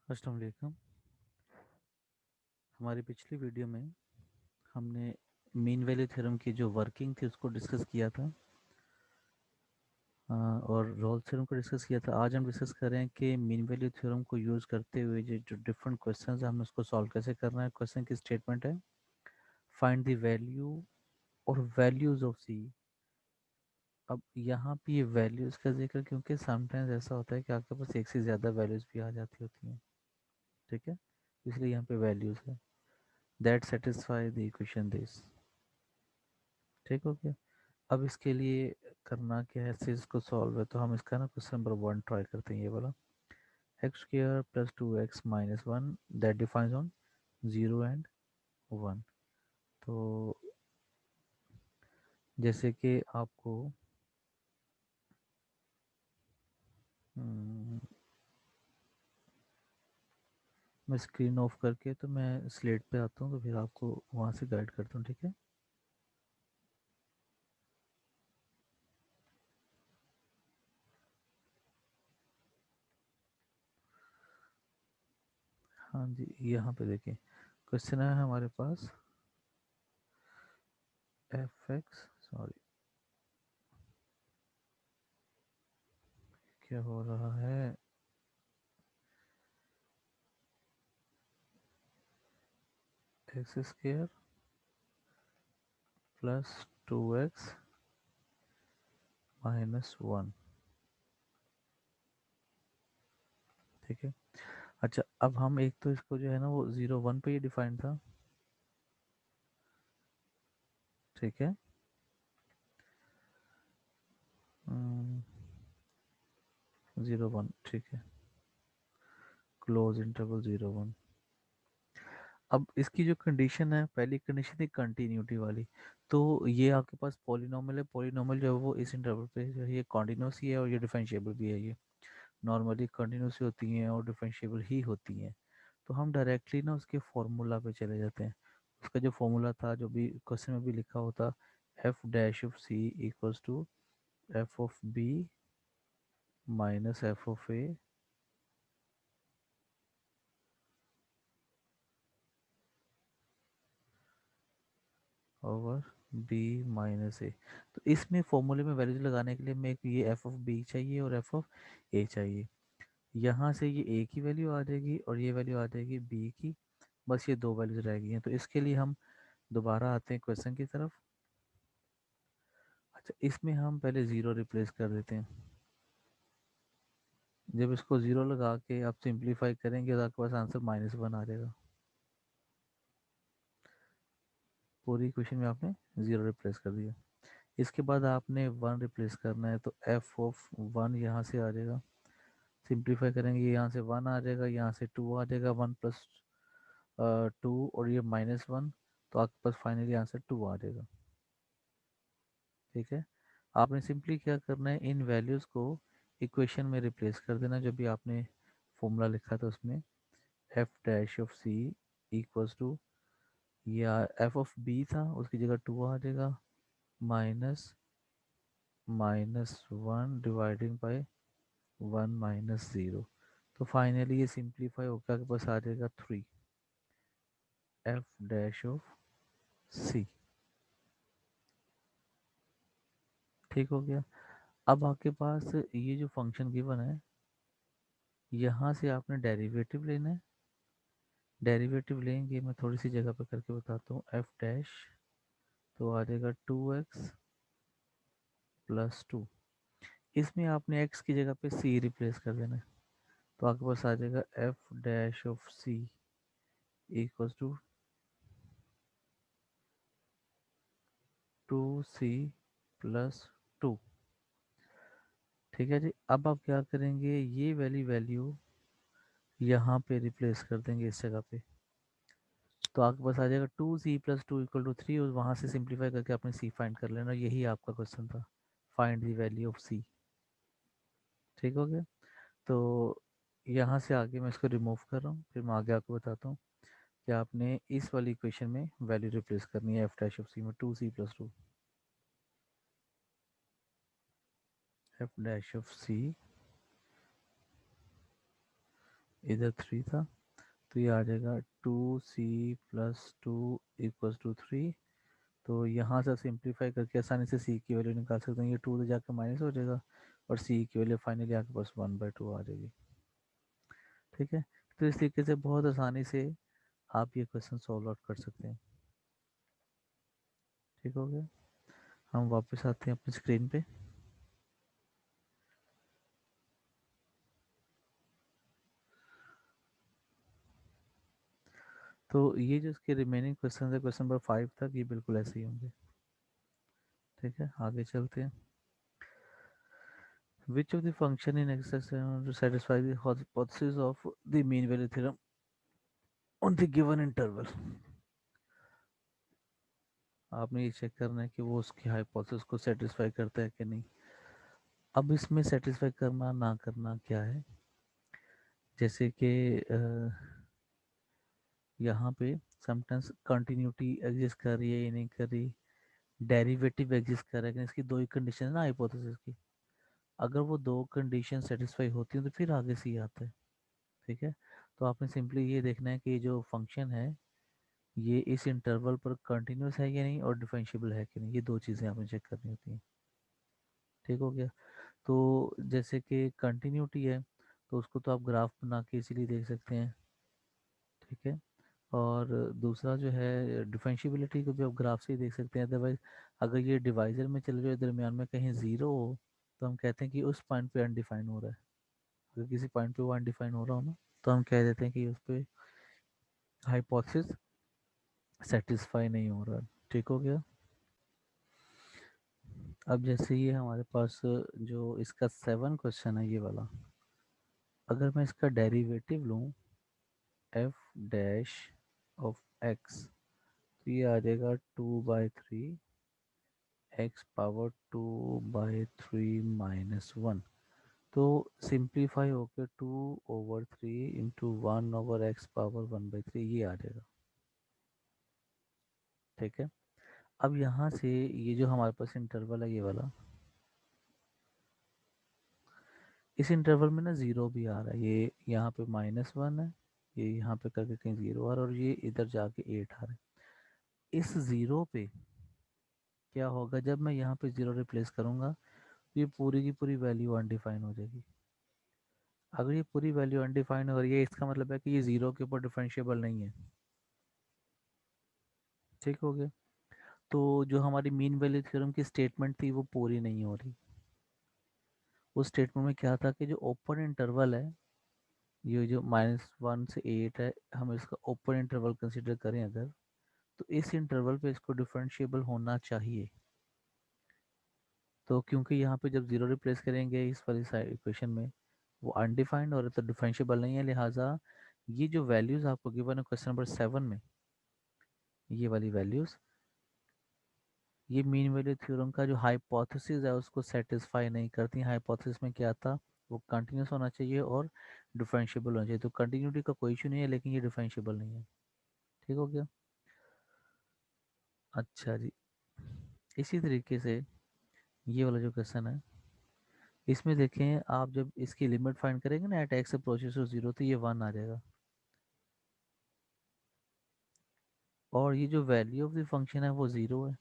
अस्सलाम वालेकुम। हमारी पिछली वीडियो में हमने मीन वैल्यू थ्योरम की जो वर्किंग थी उसको डिस्कस किया था। और रोल्स थ्योरम को डिस्कस किया था। आज हम डिस्कस कर रहे हैं कि मीन वैल्यू थ्योरम को यूज़ करते हुए जो डिफरेंट क्वेश्चंस हैं हमें उसको सॉल्व कैसे करना है। क्वेश्चन की स्टेटमेंट है, फाइंड द वैल्यू और वैल्यूज ऑफ सी। अब यहाँ पे ये वैल्यूज़ का जिक्र, क्योंकि समटाइम्स ऐसा होता है कि आपके पास एक से ज़्यादा वैल्यूज़ भी आ जाती होती हैं, ठीक है, इसलिए यहाँ पे वैल्यूज़ है that satisfy the equation this. ठीक हो गया। अब इसके लिए करना क्या है, से इसको सॉल्व है तो हम इसका ना क्वेश्चन नंबर 1 ट्राई करते हैं। ये वाला x square plus 2x-1 that defines on 0 and 1। तो जैसे कि आपको हम्म, मैं स्क्रीन ऑफ करके तो मैं स्लेट पे आता हूँ, तो फिर आपको वहाँ से गाइड करता हूँ, ठीक है। हाँ जी, यहाँ पे देखिए क्वेश्चन है हमारे पास एफ एक्स, सॉरी क्या हो रहा है, एक्स स्क्र प्लस 2x-1। ठीक है। अच्छा, अब हम एक तो इसको जो है ना वो 0 1 पे ही डिफाइन था, ठीक है। 0 1, ठीक है, क्लोज इंटरवल 0 1। अब इसकी जो कंडीशन है, पहली कंडीशन थी कंटिन्यूटी वाली, तो ये आपके पास पॉलिनॉमियल है। पॉलिनॉमियल जो है वो इस इंटरवल पे जो है ये कॉन्टिन्यूस ही है और ये डिफरेंशिएबल भी है। ये नॉर्मली कंटिन्यूस ही होती हैं और डिफरेंशिएबल ही होती हैं। तो हम डायरेक्टली ना उसके फॉर्मूला पे चले जाते हैं। उसका जो फॉर्मूला था, जो भी क्वेश्चन में भी लिखा होता, F dash of C equals to F of B minus F of A over B minus A. तो इसमें फॉर्मूले में वैल्यूज लगाने के लिए हमें एक ये एफ ऑफ बी चाहिए और एफ ऑफ ए चाहिए। यहाँ से ये ए की वैल्यू आ जाएगी और ये वैल्यू आ जाएगी बी की। बस ये दो वैल्यूज रह गई हैं, तो इसके लिए हम दोबारा आते हैं क्वेश्चन की तरफ। अच्छा, इसमें हम पहले ज़ीरो रिप्लेस कर देते हैं। जब इसको ज़ीरो लगा के आप सिंप्लीफाई करेंगे तो आपके पास आंसर -1 आ जाएगा। पूरी इक्वेशन में आपने ज़ीरो रिप्लेस कर दिया। इसके बाद आपने 1 रिप्लेस करना है, तो एफ ऑफ 1 यहाँ से आ जाएगा। सिंप्लीफाई करेंगे, यहाँ से 1 आ जाएगा, यहाँ से 2 आ जाएगा, 1 प्लस 2 और ये -1, तो आपके पास फाइनली आंसर 2 आ जाएगा। ठीक है। आपने सिंपली क्या करना है, इन वैल्यूज़ को इक्वेशन में रिप्लेस कर देना जो भी आपने फॉर्मूला लिखा था उसमें। F dash of C equals to, या एफ ऑफ बी था उसकी जगह 2 आ जाएगा, माइनस -1 डिवाइडिंग बाय 1 - 0। तो फाइनली ये सिंप्लीफाई होकर आपके पास आ जाएगा 3 एफ डैश ऑफ सी। ठीक हो गया। अब आपके पास ये जो फंक्शन गिवन है, यहाँ से आपने डेरिवेटिव लेना है। डेरिवेटिव लेंगे, मैं थोड़ी सी जगह पे करके बताता हूँ। एफ डैश तो आ जाएगा 2x प्लस 2। इसमें आपने x की जगह पे c रिप्लेस कर देना है, तो आपके पास आ जाएगा F dash of c equals to 2c plus 2। ठीक है जी। अब आप क्या करेंगे, ये वाली वैल्यू यहाँ पे रिप्लेस कर देंगे इस जगह पे, तो आपके पास आ जाएगा 2c+2 = 3, और वहाँ से सिंप्लीफाई करके आपने c फाइंड कर लेना। यही आपका क्वेश्चन था, find the value of c। ठीक हो गया। तो यहाँ से आगे मैं इसको रिमूव कर रहा हूँ, फिर मैं आगे आपको बताता हूँ कि आपने इस वाली इक्वेशन में वैल्यू रिप्लेस करनी है एफ डैश ऑफ सी में। 2c+2 एफ डैश ऑफ सी इधर 3 था, तो ये आ जाएगा 2c+2 = 3। तो यहाँ से सिंप्लीफाई करके आसानी से c की वैल्यू निकाल सकते हैं। ये 2 तो जाकर माइनस हो जाएगा और c की वैल्यू फाइनली आपके पास 1/2 आ जाएगी। ठीक है, तो इस तरीके से बहुत आसानी से आप ये क्वेश्चन सॉल्व आउट कर सकते हैं। ठीक हो गया, हम वापस आते हैं अपनी स्क्रीन पे। तो ये जो इसके रिमेनिंग क्वेश्चन है, क्वेश्चन नंबर 5 तक, ये बिल्कुल ऐसे ही होंगे। ठीक है, आगे चलते हैं। Which of the function in exercise to satisfy the hypothesis of the mean value theorem on the given interval? आपने ये चेक करना है कि वो उसकी हाइपोथेसिस को सेटिस्फाई करता है कि नहीं। अब इसमें सेटिस्फाई करना ना करना क्या है, जैसे कि यहाँ पे समटाइम्स कंटिन्यूटी एग्जिस्ट कर रही है या नहीं कर रही, डेरिवेटिव एग्जिस्ट कर रहा है, लेकिन इसकी दो ही कंडीशन है ना हाइपोथेसिस की। अगर वो दो कंडीशन सेटिस्फाई होती हैं तो फिर आगे सी आता है। ठीक है, तो आपने सिंपली ये देखना है कि ये जो फंक्शन है ये इस इंटरवल पर कंटिन्यूस है या नहीं और डिफरेंशिएबल है कि नहीं, ये दो चीज़ें आपने चेक करनी होती हैं। ठीक हो गया, तो जैसे कि कंटिन्यूटी है तो उसको तो आप ग्राफ बना के इसीलिए देख सकते हैं। ठीक है, और दूसरा जो है डिफरेंशिएबिलिटी को भी आप ग्राफ से ही देख सकते हैं। अदरवाइज अगर ये डिवाइजर में चले जाए, दरमियान में कहीं ज़ीरो हो, तो हम कहते हैं कि उस पॉइंट पे अनडिफाइन हो रहा है। अगर किसी पॉइंट पे वो अनडिफाइन हो रहा हो ना, तो हम कह देते हैं कि उस पर हाइपोथेसिस सेटिस्फाई नहीं हो रहा। ठीक हो गया, अब जैसे ये हमारे पास जो इसका 7 क्वेश्चन है ये वाला, अगर मैं इसका डेरिवेटिव लूँ एफ डैश ऑफ एक्स, तो ये आ जाएगा 2/3 x⁻2/3 - 1। तो सिंप्लीफाई होकर 2/3 × 1/x⁻1/3 ये आ जाएगा। ठीक है, अब यहाँ से ये जो हमारे पास इंटरवल है ये वाला, इस इंटरवल में ना ज़ीरो भी आ रहा है, ये यहाँ पे -1 है, ये यहाँ पे करके कहीं ज़ीरो आ रहा है, और ये इधर जाके 8 आ रहा है। इस ज़ीरो पे क्या होगा, जब मैं यहाँ पे ज़ीरो रिप्लेस करूँगा तो ये पूरी की पूरी वैल्यू अनडिफाइन हो जाएगी। अगर ये पूरी वैल्यू अनडिफाइन हो रही है, इसका मतलब है कि ये ज़ीरो के ऊपर डिफरेंशिएबल नहीं है। ठीक हो गया, तो जो हमारी मीन वैल्यू थ्योरम की स्टेटमेंट थी वो पूरी नहीं हो रही। उस स्टेटमेंट में क्या था कि जो ओपन इंटरवल है, ये जो -1 से 8 है, हम इसका ओपन इंटरवल कंसिडर करें अगर, तो इस इंटरवल पे इसको डिफरेंशिएबल होना चाहिए। तो क्योंकि यहाँ पे जब ज़ीरो रिप्लेस करेंगे इस वाली साइड इक्वेशन में, वो अनडिफाइंड और तो डिफरेंशिएबल नहीं है, लिहाजा ये जो वैल्यूज़ आपको गिवन है क्वेश्चन नंबर 7 में, ये वाली वैल्यूज़, ये मीन वैल्यू थ्योरम का जो हाइपोथेसिस है उसको सेटिस्फाई नहीं करती। हाइपोथेसिस में क्या था, वो कंटिन्यूस होना चाहिए और डिफरेंशिएबल होना चाहिए। तो कंटिन्यूटी का कोई इशू नहीं है, लेकिन ये डिफरेंशिएबल नहीं है। ठीक हो गया, अच्छा जी। इसी तरीके से ये वाला जो क्वेश्चन है, इसमें देखें आप जब इसकी लिमिट फाइंड करेंगे ना, at X approaches to zero, तो ये 1 आ जाएगा। और ये जो वैल्यू ऑफ द फंक्शन है वो 0 है।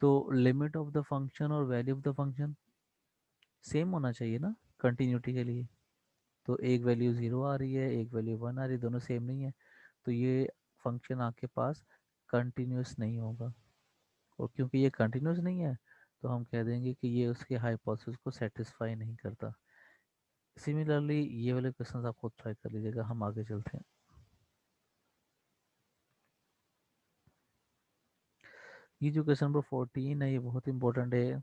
तो लिमिट ऑफ द फंक्शन और value of the function same होना चाहिए ना कंटिन्यूटी के लिए। तो एक वैल्यू 0 आ रही है, एक वैल्यू 1 आ रही है, दोनों सेम नहीं है, तो ये फंक्शन आपके पास कंटिन्यूस नहीं होगा। और क्योंकि ये कंटिन्यूस नहीं है, तो हम कह देंगे कि ये उसके हाइपोथेसिस को सेटिस्फाई नहीं करता। सिमिलरली ये वाले क्वेश्चंस आप खुद ट्राई कर लीजिएगा, हम आगे चलते हैं। ये जो क्वेश्चन नंबर 14 है ये बहुत इंपॉर्टेंट है।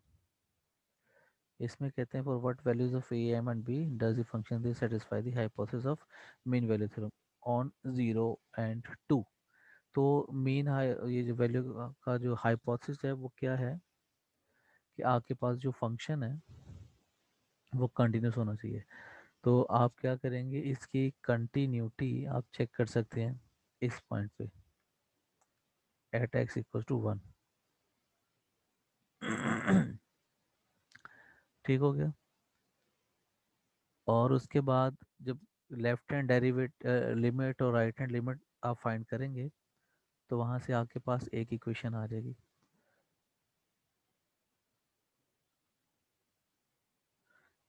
इसमें कहते हैं for what values of A M and B does the function they satisfy the hypothesis of mean value theorem on 0 and 2। तो मीन ये जो वैल्यू का जो हाइपोथेसिस है वो क्या है कि आपके पास जो फंक्शन है वो कंटिन्यूस होना चाहिए। तो आप क्या करेंगे, इसकी कंटिन्यूटी आप चेक कर सकते हैं इस पॉइंट पे एट एक्स इक्वल टू 1। ठीक हो गया, और उसके बाद जब लेफ्ट हैंड डेरिवेट लिमिट और राइट हैंड लिमिट आप फाइंड करेंगे तो वहाँ से आपके पास एक इक्वेशन आ जाएगी।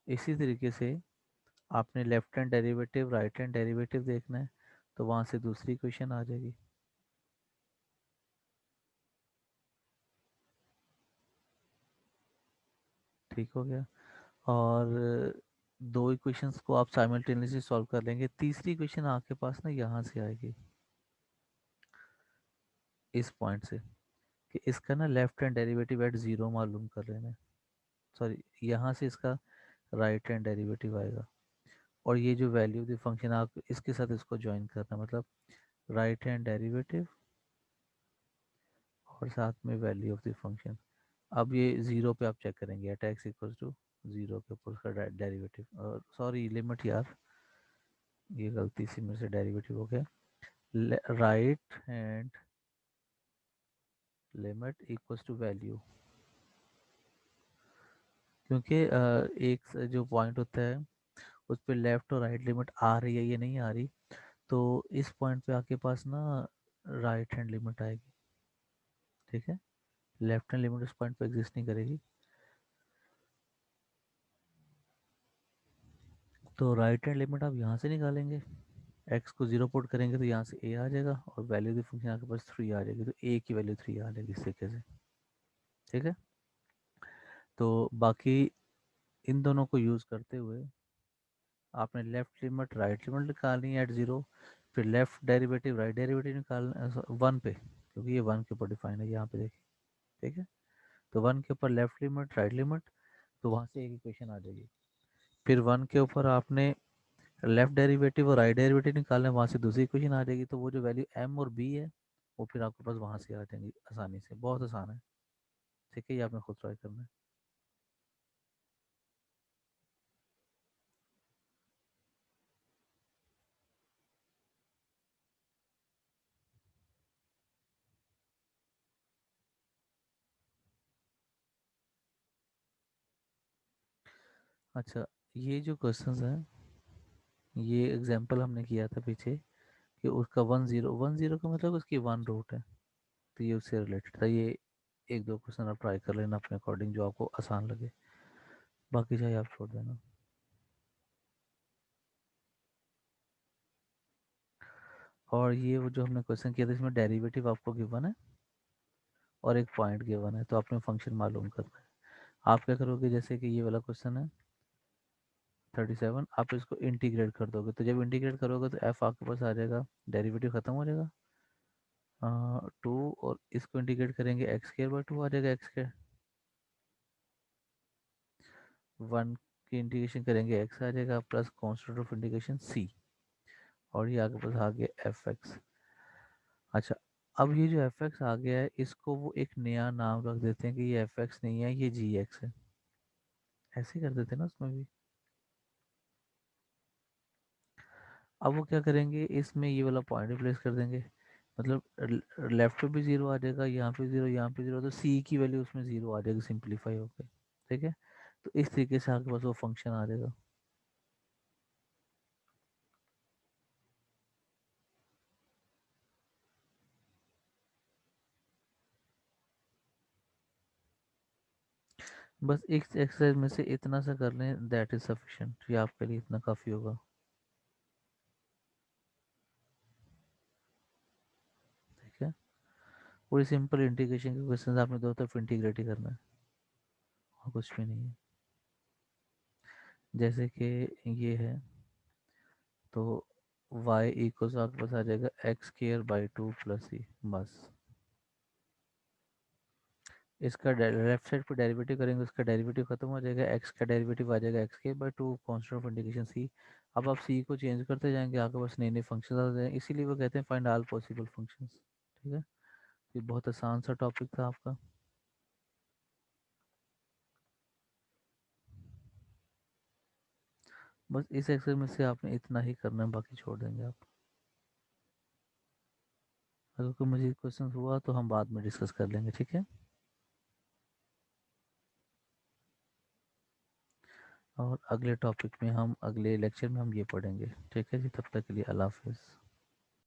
इसी तरीके से आपने left hand derivative right hand derivative देखना है तो वहाँ से दूसरी इक्वेशन आ जाएगी। ठीक हो गया। और दो इक्वेशंस को आप साइमल्टेनियसली सॉल्व कर लेंगे, तीसरी इक्वेशन आपके पास ना यहाँ से आएगी, इस पॉइंट से, कि इसका ना left hand derivative eight zero मालूम कर लेना है। सॉरी, यहाँ से इसका राइट हैंड डेरिवेटिव आएगा और ये जो वैल्यू द फंक्शन आप इसके साथ इसको ज्वाइन करना, मतलब राइट हैंड डेरिवेटिव और साथ में वैल्यू ऑफ द फंक्शन। अब ये ज़ीरो पे आप चेक करेंगे, at X equal to zero के ऊपर उसका डेरिवेटिव, और सॉरी लिमिट यार, ये गलती से मेरे से डेरिवेटिव हो गया। Right hand limit equals to value, क्योंकि एक जो पॉइंट होता है उस पर लेफ्ट और राइट लिमिट आ रही है ये नहीं आ रही, तो इस पॉइंट पे आपके पास ना राइट हैंड लिमिट आएगी। ठीक है, लेफ्ट हैंड लिमिट उस पॉइंट पे एग्जिस्ट नहीं करेगी, तो राइट हैंड लिमिट आप यहाँ से निकालेंगे, एक्स को जीरो पुट करेंगे तो यहाँ से ए आ जाएगा और वैल्यू द फंक्शन आपके पास थ्री आ जाएगी, तो ए की वैल्यू थ्री आ जाएगी इस तरीके से। ठीक है, तो बाकी इन दोनों को यूज़ करते हुए आपने लेफ्ट लिमिट राइट लिमिट निकालनी है एट ज़ीरो, फिर लेफ्ट डेरिवेटिव राइट डेरिवेटिव निकालना वन पे, क्योंकि ये वन के ऊपर डिफाइन है यहाँ पे देखिए। ठीक है, तो वन के ऊपर लेफ्ट लिमिट राइट लिमिट, तो वहाँ से एक इक्वेशन आ जाएगी। फिर वन के ऊपर आपने लेफ्ट डेरिवेटिव और राइट डेरिवेटिव निकालना है, वहाँ से दूसरी इक्वेशन आ जाएगी, तो वो जो वैल्यू एम और बी है वो फिर आपके पास वहाँ से आ जाएंगी आसानी से, बहुत आसान है। ठीक है, ये आपने खुद ट्राई करना है। अच्छा, ये जो क्वेश्चंस हैं, ये एग्जांपल हमने किया था पीछे कि उसका वन ज़ीरो का मतलब उसकी वन रूट है, तो ये उससे रिलेटेड था। ये एक दो क्वेश्चन आप ट्राई कर लेना अपने अकॉर्डिंग जो आपको आसान लगे, बाकी चाहे आप छोड़ देना। और ये वो जो हमने क्वेश्चन किया था इसमें डेरिवेटिव आपको गिवन है और एक पॉइंट गिवन है, तो आपने फंक्शन मालूम करना है। आप क्या करोगे, जैसे कि ये वाला क्वेश्चन है 37, आप इसको इंटीग्रेट कर दोगे, तो जब इंटीग्रेट करोगे तो एफ आपके पास आ जाएगा, डेरिवेटिव खत्म हो जाएगा, टू, और इसको इंटीग्रेट करेंगे एक्स स्क्वायर बाई टू आ जाएगा एक्स स्क्वायर, वन की इंटीग्रेशन करेंगे एक्स आ जाएगा प्लस कॉन्स्टेंट ऑफ इंटीग्रेशन सी, और ये आगे पास आ गया एफ एक्स। अच्छा, अब ये जो एफ एक्स आ गया है इसको वो एक नया नाम रख देते हैं कि ये एफ एक्स नहीं है, ये जी एक्स है, ऐसे कर देते हैं ना उसमें भी। अब वो क्या करेंगे, इसमें ये वाला पॉइंट रिप्लेस कर देंगे, मतलब लेफ्ट पे भी जीरो आ जाएगा, यहाँ पे जीरो, यहाँ पे जीरो, तो सी की वैल्यू उसमें जीरो आ जाएगी सिंप्लीफाई होकर। ठीक है, तो इस तरीके से आपके पास वो फंक्शन आ जाएगा। बस एक एक्सरसाइज में से इतना सा कर लें, दैट इज सफिशिएंट, ये आपके लिए इतना काफ़ी होगा। ठीक है, पूरी सिंपल इंटीग्रेशन के क्वेश्चन आपने दो तरफ इंटीग्रेट ही करना है और कुछ भी नहीं है। जैसे कि ये है, तो y इक्वल्स आपके पास आ जाएगा X square by two plus C, बस। इसका लेफ्ट साइड पे डेरिवेटिव करेंगे, उसका डेरिवेटिव खत्म हो जाएगा, एक्स का डेरिवेटिव आ जाएगा एक्स के by two constant of integration C. अब आप सी को चेंज करते जाएंगे, आपके पास नए नए फंक्शन आ जाएंगे, इसीलिए वो कहते हैं फाइंड ऑल पॉसिबल फंक्शंस। ठीक है, ये बहुत आसान सा टॉपिक था आपका। बस इस एक्सरसाइज में से आपने इतना ही करना है, बाकी छोड़ देंगे आप। अगर कोई मजीद क्वेश्चन हुआ तो हम बाद में डिस्कस कर लेंगे। ठीक है, और अगले टॉपिक में हम अगले लेक्चर में हम ये पढ़ेंगे। ठीक है जी, तब तक के लिए अल्लाह हाफिज़।